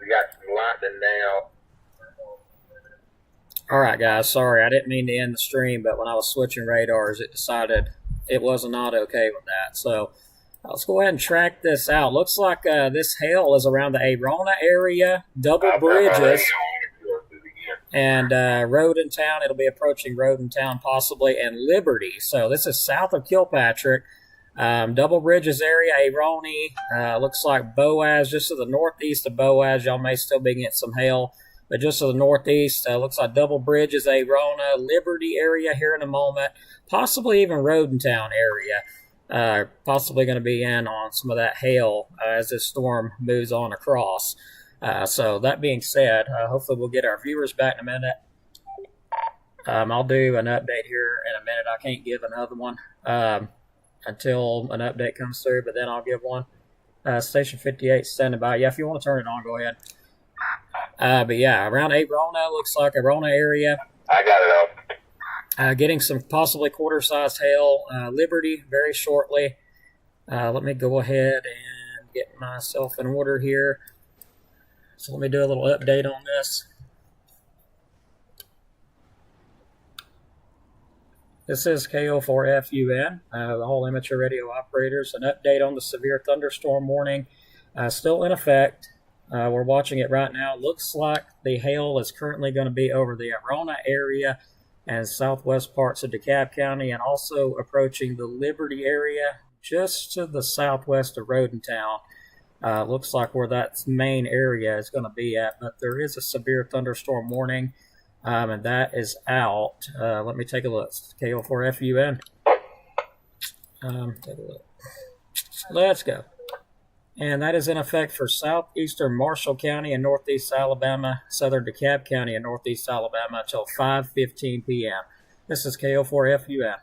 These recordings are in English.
We got some lightning now. All right, guys. Sorry, I didn't mean to end the stream, but when I was switching radars, it decided it was not okay with that. So let's go ahead and track this out. Looks like this hail is around the Arona area, double bridges, and Rodentown. It'll be approaching Rodentown possibly, and Liberty. So this is south of Kilpatrick. Double Bridges area, Aroni. Looks like Boaz, just to the northeast of Boaz. Y'all may still be getting some hail. But just to the northeast, looks like Double Bridges, Arona, Liberty area here in a moment, possibly even Rodentown area. Possibly going to be in on some of that hail as this storm moves on across. So that being said, hopefully we'll get our viewers back in a minute. I'll do an update here in a minute. I can't give another one until an update comes through, but then I'll give one. Station 58 standing by. Yeah, if you want to turn it on, go ahead. But yeah, around Arona, looks like Arona area. I got it up. Getting some possibly quarter-sized hail. Liberty very shortly. Let me go ahead and get myself in order here. So let me do a little update on this. This is KO4FUN, the whole amateur radio operators. An update on the severe thunderstorm warning still in effect. We're watching it right now. Looks like the hail is currently going to be over the Arona area and southwest parts of Dekalb County, and also approaching the Liberty area just to the southwest of Rodentown. Looks like where that main area is going to be at, but there is a severe thunderstorm warning, and that is out. Let me take a look. KO4FUN. Take a look. Let's go. And that is in effect for southeastern Marshall County and northeast Alabama, southern DeKalb County and northeast Alabama until 5:15 p.m. This is KO4FUN.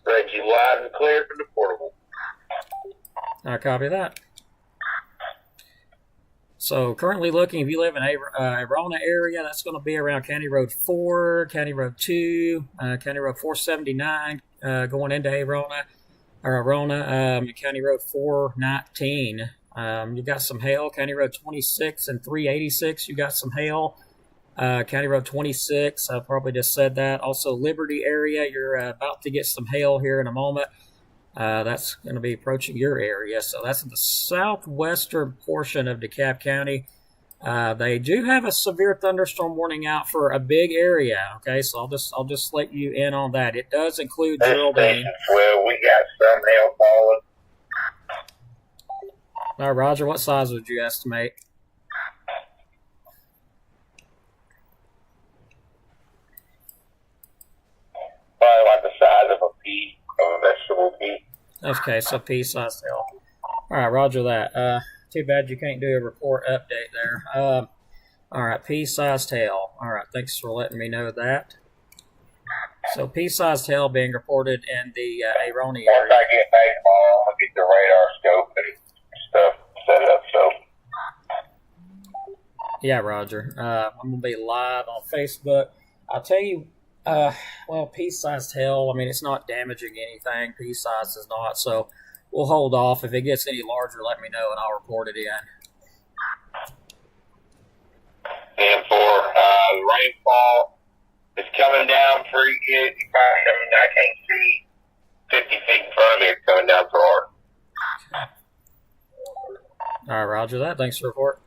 Read you live and clear from the portable. I copy that. So currently looking, if you live in Arona area, that's going to be around County Road 4, County Road 2, County Road 479 going into Arona, County Road 419. You got some hail. County Road 26 and 386, you got some hail. County Road 26, I probably just said that. Also Liberty area, you're about to get some hail here in a moment. That's going to be approaching your area. So that's in the southwestern portion of DeKalb County. They do have a severe thunderstorm warning out for a big area. Okay, so I'll just let you in on that. It does include Geraldine. Well, we got some hail falling. All right, Roger, what size would you estimate? Probably like the size of a pea, of a vegetable pea. Okay, so pea-sized hail. All right, roger that. Too bad you can't do a report update there. All right, pea-sized hail. All right, thanks for letting me know that. So pea-sized hail being reported in the Aroni area. Once I get back tomorrow, I'm going to get the radar scope and stuff set up. So. Yeah, Roger. I'm going to be live on Facebook. I'll tell you, well, pea-sized hail, I mean, it's not damaging anything. Pea-sized is not, so we'll hold off. If it gets any larger, let me know, and I'll report it in. And for rainfall, it's coming down pretty good. I can't see 50 feet in front of me. It's coming down so hard. All right, roger that. Thanks for the report.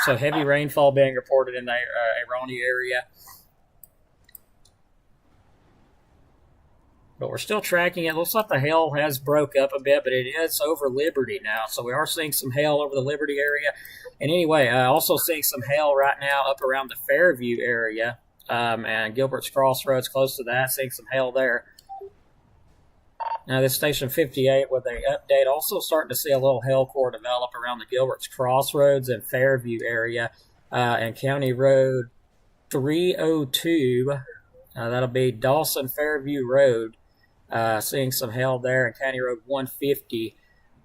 So heavy rainfall being reported in the Aroni area. But we're still tracking it. Looks like the hail has broke up a bit, but it is over Liberty now. So we are seeing some hail over the Liberty area. And anyway, also seeing some hail right now up around the Fairview area and Gilbert's Crossroads, close to that. Seeing some hail there. Now this Station 58 with an update. Also starting to see a little hail core develop around the Gilbert's Crossroads and Fairview area and County Road 302. That'll be Dawson Fairview Road. Seeing some hail there, and County Road 150,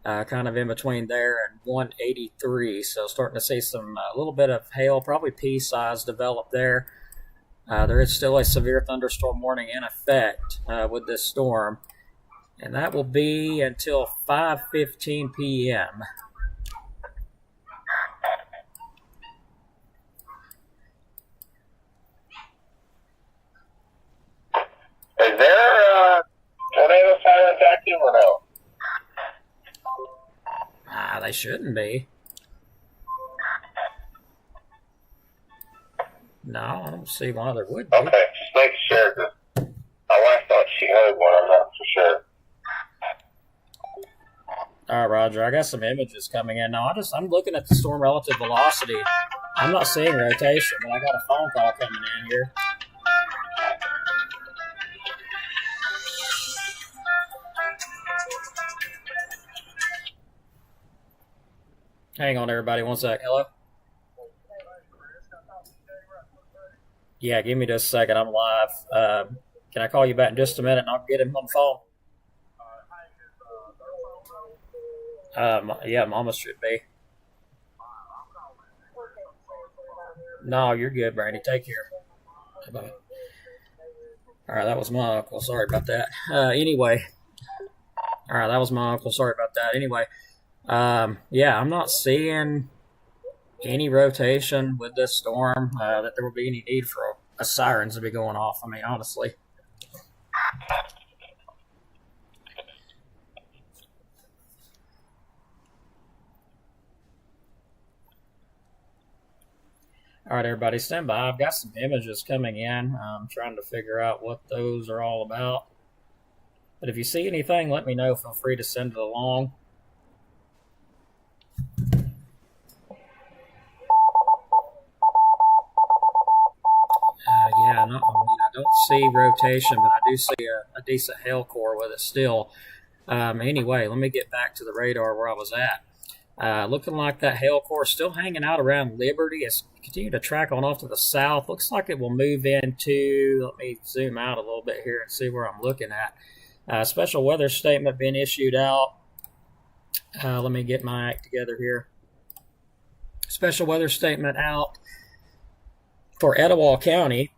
kind of in between there and 183. So starting to see a little bit of hail, probably pea size, develop there. There is still a severe thunderstorm warning in effect with this storm. And that will be until 5:15 p.m. Is there tornado sirens active or no? They shouldn't be. No, I don't see why there would be. Okay, just make sure. 'Cause my wife thought she heard one. I'm not for sure. All right, Roger. I got some images coming in now. I'm looking at the storm relative velocity. I'm not seeing rotation, but I got a phone call coming in here. Hang on, everybody. One sec. Hello? Yeah, give me just a second. I'm live. Can I call you back in just a minute and I'll get him on the phone? Yeah, Mama should be. No, you're good, Brandy. Take care. Bye. All right, that was my uncle. Sorry about that. Anyway. All right, that was my uncle. Sorry about that. Anyway. Yeah, I'm not seeing any rotation with this storm, that there will be any need for a sirens to be going off. I mean, honestly. All right, everybody, stand by. I've got some images coming in. I'm trying to figure out what those are all about. But if you see anything, let me know. Feel free to send it along. Yeah, I don't see rotation, but I do see a decent hail core with it still. Anyway, let me get back to the radar where I was at. Looking like that hail core is still hanging out around Liberty. It's continuing to track on off to the south. Looks like it will move into, let me zoom out a little bit here and see where I'm looking at. Special weather statement being issued out. Let me get my act together here. Special weather statement out for Etowah County.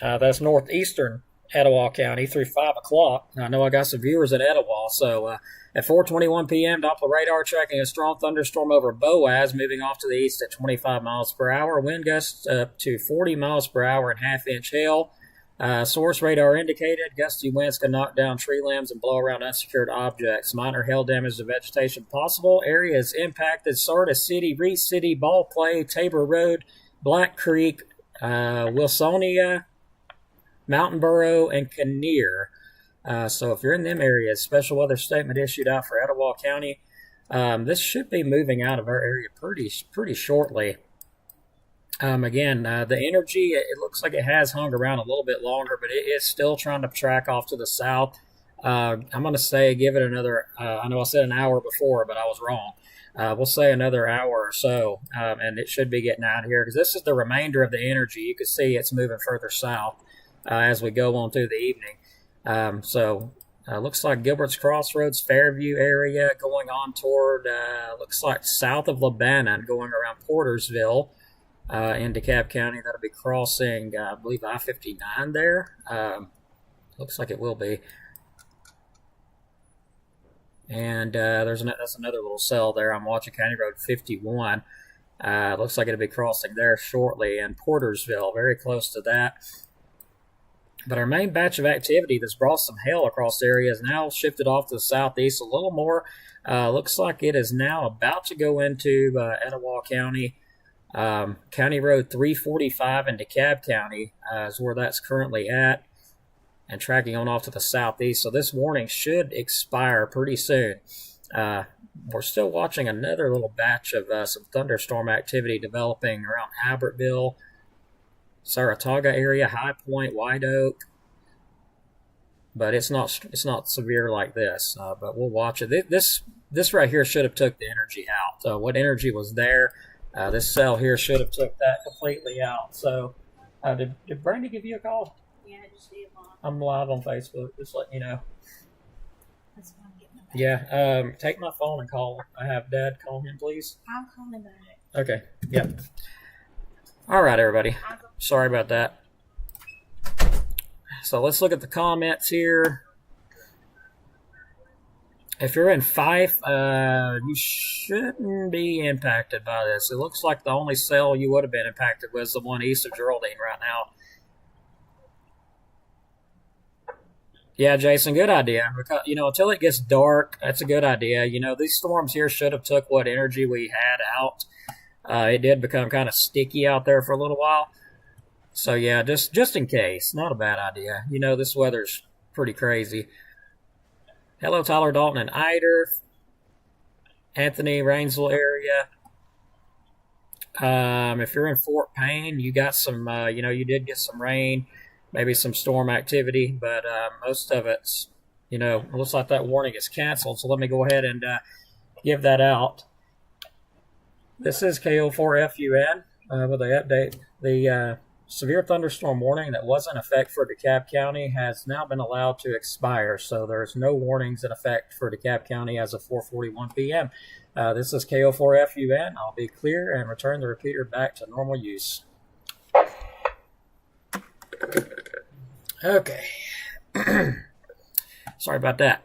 That's northeastern Etowah County through 5 o'clock. I know I got some viewers at Etowah, so at 4:21 p.m., Doppler radar tracking a strong thunderstorm over Boaz, moving off to the east at 25 miles per hour. Wind gusts up to 40 miles per hour and half-inch hail. Source radar indicated gusty winds can knock down tree limbs and blow around unsecured objects. Minor hail damage to vegetation possible. Areas impacted: Sardis City, Reese City, Ball Clay, Tabor Road, Black Creek, Wilsonia, Mountain Borough, and Kinnear. So if you're in them areas, special weather statement issued out for Etowah County. This should be moving out of our area pretty shortly. Again, the energy, it looks like it has hung around a little bit longer, but it is still trying to track off to the south. I'm going to say give it another, I know I said an hour before, but I was wrong. We'll say another hour or so, and it should be getting out here because this is the remainder of the energy. You can see it's moving further south as we go on through the evening. Looks like Gilbert's Crossroads, Fairview area going on toward, looks like south of Lebanon, going around Portersville in Dekalb County. That'll be crossing, I believe, I-59 there. Looks like it will be. And that's another little cell there. I'm watching County Road 51. Looks like it'll be crossing there shortly, and Portersville, very close to that. But our main batch of activity that's brought some hail across the area is now shifted off to the southeast a little more. Looks like it is now about to go into Etowah County. County Road 345 in DeKalb County is where that's currently at, and tracking on off to the southeast. So this warning should expire pretty soon. We're still watching another little batch of some thunderstorm activity developing around Albertville, Saratoga area, High Point, White Oak, but it's not severe like this. But we'll watch it. This right here should have took the energy out. So what energy was there? This cell here should have took that completely out. So did Brandy give you a call? Yeah, just leave on. I'm live on Facebook. Just letting you know. That's why I'm getting it back. Yeah. Take my phone and call. I have Dad call him, please. I'll call him back. Okay. Yep. All right, everybody. Sorry about that. So let's look at the comments here. If you're in Fife, you shouldn't be impacted by this. It looks like the only cell you would have been impacted was the one east of Geraldine right now. Yeah, Jason, good idea. Because, until it gets dark, that's a good idea. These storms here should have took what energy we had out. It did become kind of sticky out there for a little while. So, yeah, just in case. Not a bad idea. This weather's pretty crazy. Hello, Tyler, Dalton, and Eider. Anthony, Rainsville area. If you're in Fort Payne, you got some, you did get some rain, maybe some storm activity, but most of it's, it looks like that warning is canceled. So let me go ahead and give that out. This is KO4FUN with an update. The severe thunderstorm warning that was in effect for DeKalb County has now been allowed to expire, so there's no warnings in effect for DeKalb County as of 4:41 p.m. This is KO4FUN. I'll be clear and return the repeater back to normal use. Okay. Sorry about that.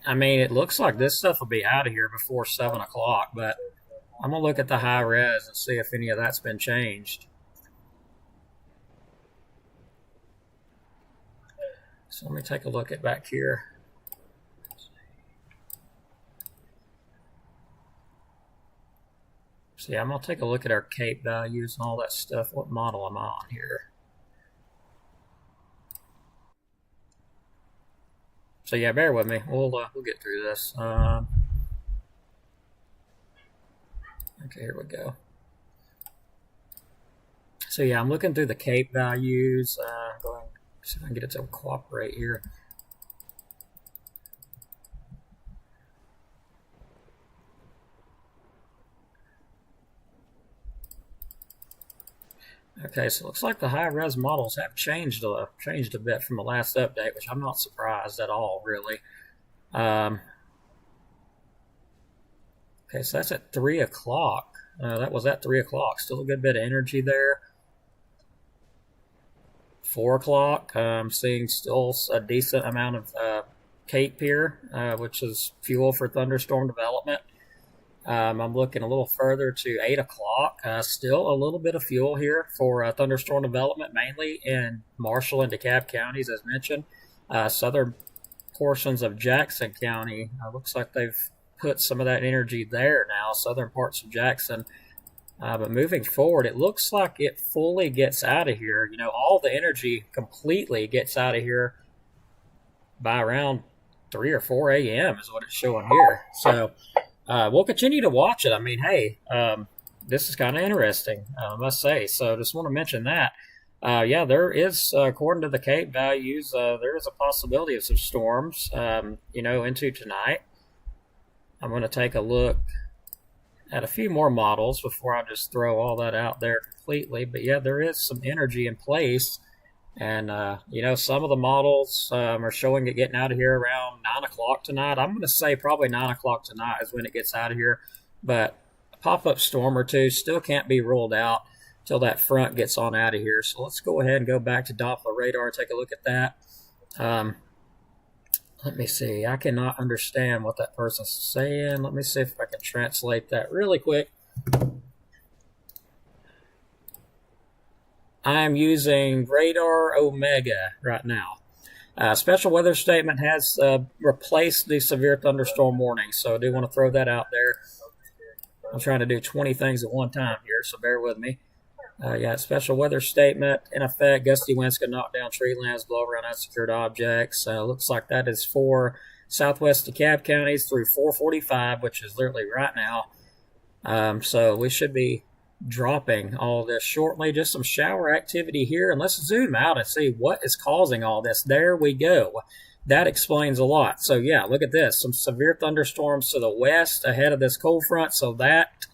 I mean, it looks like this stuff will be out of here before 7 o'clock, but I'm going to look at the high res and see if any of that's been changed. So let me take a look at back here. So yeah, I'm going to take a look at our CAPE values and all that stuff. What model am I on here? So yeah, bear with me. We'll get through this. Okay, here we go. So yeah, I'm looking through the CAPE values. Go ahead and see if I can get it to cooperate here. Okay, so it looks like the high-res models have changed a bit from the last update, which I'm not surprised at all, really. Okay, so that's at 3 o'clock. That was at 3 o'clock. Still a good bit of energy there. 4 o'clock, I'm seeing still a decent amount of CAPE here, which is fuel for thunderstorm development. I'm looking a little further to 8 o'clock. Still a little bit of fuel here for thunderstorm development, mainly in Marshall and DeKalb counties, as mentioned. Southern portions of Jackson County, looks like they've put some of that energy there now, southern parts of Jackson. But moving forward, it looks like it fully gets out of here. All the energy completely gets out of here by around 3 or 4 a.m. is what it's showing here. So we'll continue to watch it. I mean, hey, this is kind of interesting, I must say. So just want to mention that. Yeah, there is, according to the CAPE values, there is a possibility of some storms, into tonight. I'm going to take a look at a few more models before I just throw all that out there completely. But yeah, there is some energy in place. And, some of the models are showing it getting out of here around 9 o'clock tonight. I'm going to say probably 9 o'clock tonight is when it gets out of here. But a pop-up storm or two still can't be ruled out till that front gets on out of here. So let's go ahead and go back to Doppler radar and take a look at that. Let me see. I cannot understand what that person's saying. Let me see if I can translate that really quick. I'm using Radar Omega right now. Special weather statement has replaced the severe thunderstorm warning, so I do want to throw that out there. I'm trying to do 20 things at one time here, so bear with me. Yeah, special weather statement in effect. Gusty winds can knock down tree limbs, blow around unsecured objects. Looks like that is for southwest DeKalb counties through 4:45, which is literally right now. So we should be dropping all this shortly. Just some shower activity here, and let's zoom out and see what is causing all this. There we go. That explains a lot. So yeah, look at this. Some severe thunderstorms to the west ahead of this cold front. So that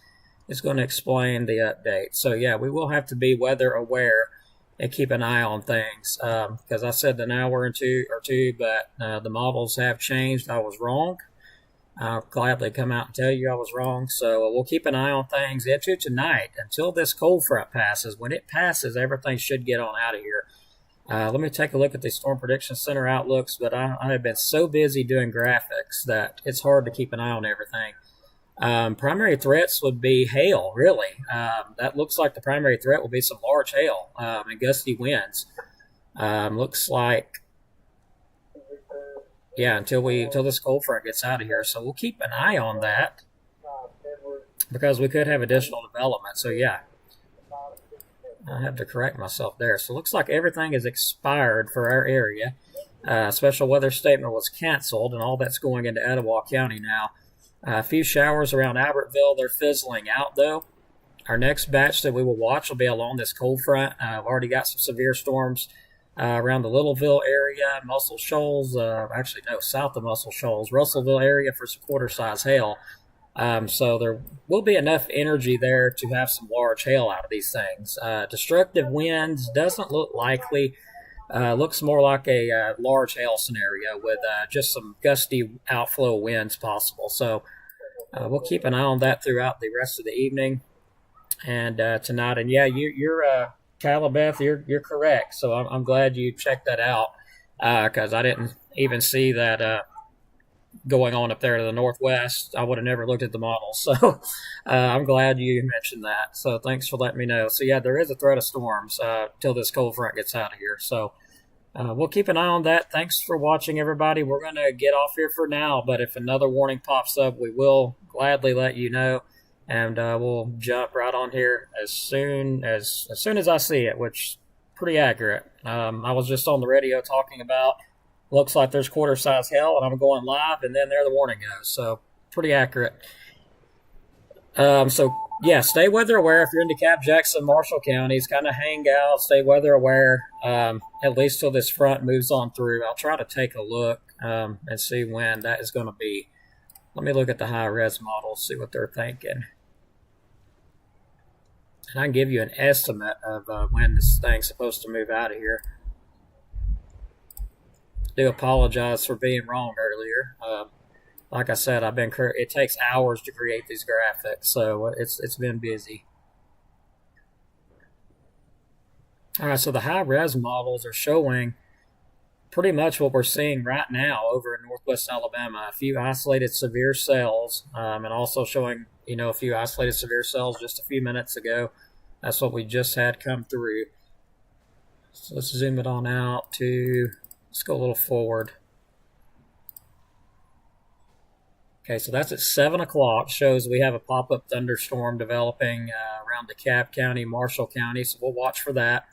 is going to explain the update. So yeah, we will have to be weather aware and keep an eye on things. Because I said an hour or two, but the models have changed. I was wrong. I'll gladly come out and tell you I was wrong. So we'll keep an eye on things into tonight until this cold front passes. When it passes, everything should get on out of here. Let me take a look at the Storm Prediction Center outlooks, but I have been so busy doing graphics that it's hard to keep an eye on everything. Primary threats would be hail, really. That looks like the primary threat will be some large hail and gusty winds. Looks like, yeah, until this cold front gets out of here. So we'll keep an eye on that because we could have additional development. So, yeah. I have to correct myself there. So it looks like everything is expired for our area. Special weather statement was canceled, and all that's going into Etowah County now. A few showers around Albertville. They're fizzling out, though. Our next batch that we will watch will be along this cold front. I've already got some severe storms around the Littleville area, Muscle Shoals. Actually, no, south of Muscle Shoals, Russellville area for some quarter-size hail. So there will be enough energy there to have some large hail out of these things. Destructive winds doesn't look likely. Looks more like a large hail scenario with just some gusty outflow winds possible. So we'll keep an eye on that throughout the rest of the evening and tonight. And yeah, you're Calabeth, you're correct. So I'm glad you checked that out because I didn't even see that going on up there to the northwest. I would have never looked at the models. So I'm glad you mentioned that. So thanks for letting me know. So yeah, there is a threat of storms till this cold front gets out of here. So we'll keep an eye on that. Thanks for watching, everybody. We're going to get off here for now, but if another warning pops up, we will gladly let you know. And we'll jump right on here as soon as I see it, which is pretty accurate. I was just on the radio talking about looks like there's quarter-size hail, and I'm going live, and then there the warning goes. So pretty accurate. So, yeah, stay weather aware if you're in DeKalb, Jackson, Marshall counties. Kind of hang out, stay weather aware, at least till this front moves on through. I'll try to take a look and see when that is going to be. Let me look at the high-res models, see what they're thinking. And I can give you an estimate of when this thing's supposed to move out of here. Do apologize for being wrong earlier. Like I said, it takes hours to create these graphics, so it's been busy. All right, so the high-res models are showing pretty much what we're seeing right now over in northwest Alabama. A few isolated severe cells, and also showing a few isolated severe cells just a few minutes ago. That's what we just had come through. So let's zoom it on out to. Let's go a little forward. Okay, so that's at 7 o'clock. Shows we have a pop-up thunderstorm developing around DeKalb County, Marshall County, so we'll watch for that.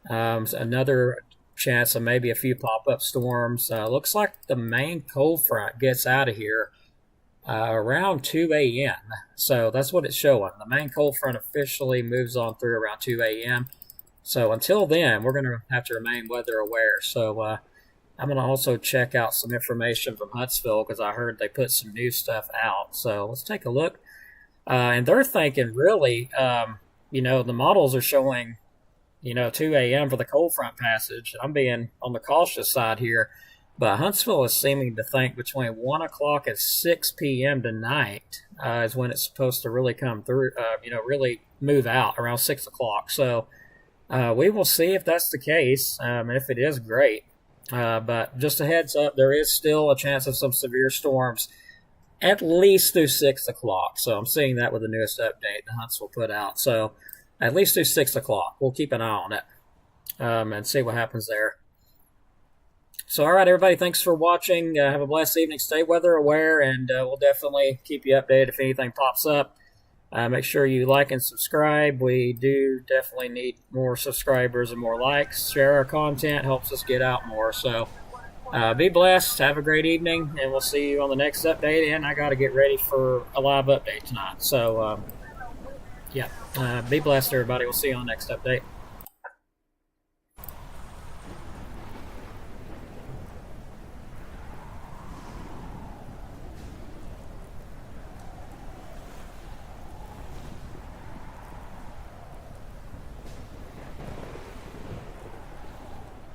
So another chance of maybe a few pop-up storms. Looks like the main cold front gets out of here around 2 a.m. So that's what it's showing. The main cold front officially moves on through around 2 a.m. So until then, we're going to have to remain weather aware. So I'm going to also check out some information from Huntsville because I heard they put some new stuff out. So let's take a look. And they're thinking really, the models are showing, 2 a.m. for the cold front passage. I'm being on the cautious side here. But Huntsville is seeming to think between 1 o'clock and 6 p.m. tonight is when it's supposed to really come through, really move out around 6 o'clock. So we will see if that's the case, and if it is, great. But just a heads up, there is still a chance of some severe storms at least through 6 o'clock. So I'm seeing that with the newest update the Huntsville put out. So at least through 6 o'clock. We'll keep an eye on it and see what happens there. So, all right, everybody, thanks for watching. Have a blessed evening. Stay weather aware, and we'll definitely keep you updated if anything pops up. Make sure you like and subscribe. We do definitely need more subscribers and more likes. Share our content. Helps us get out more. So be blessed. Have a great evening, and we'll see you on the next update. And I got to get ready for a live update tonight. So, be blessed, everybody. We'll see you on the next update.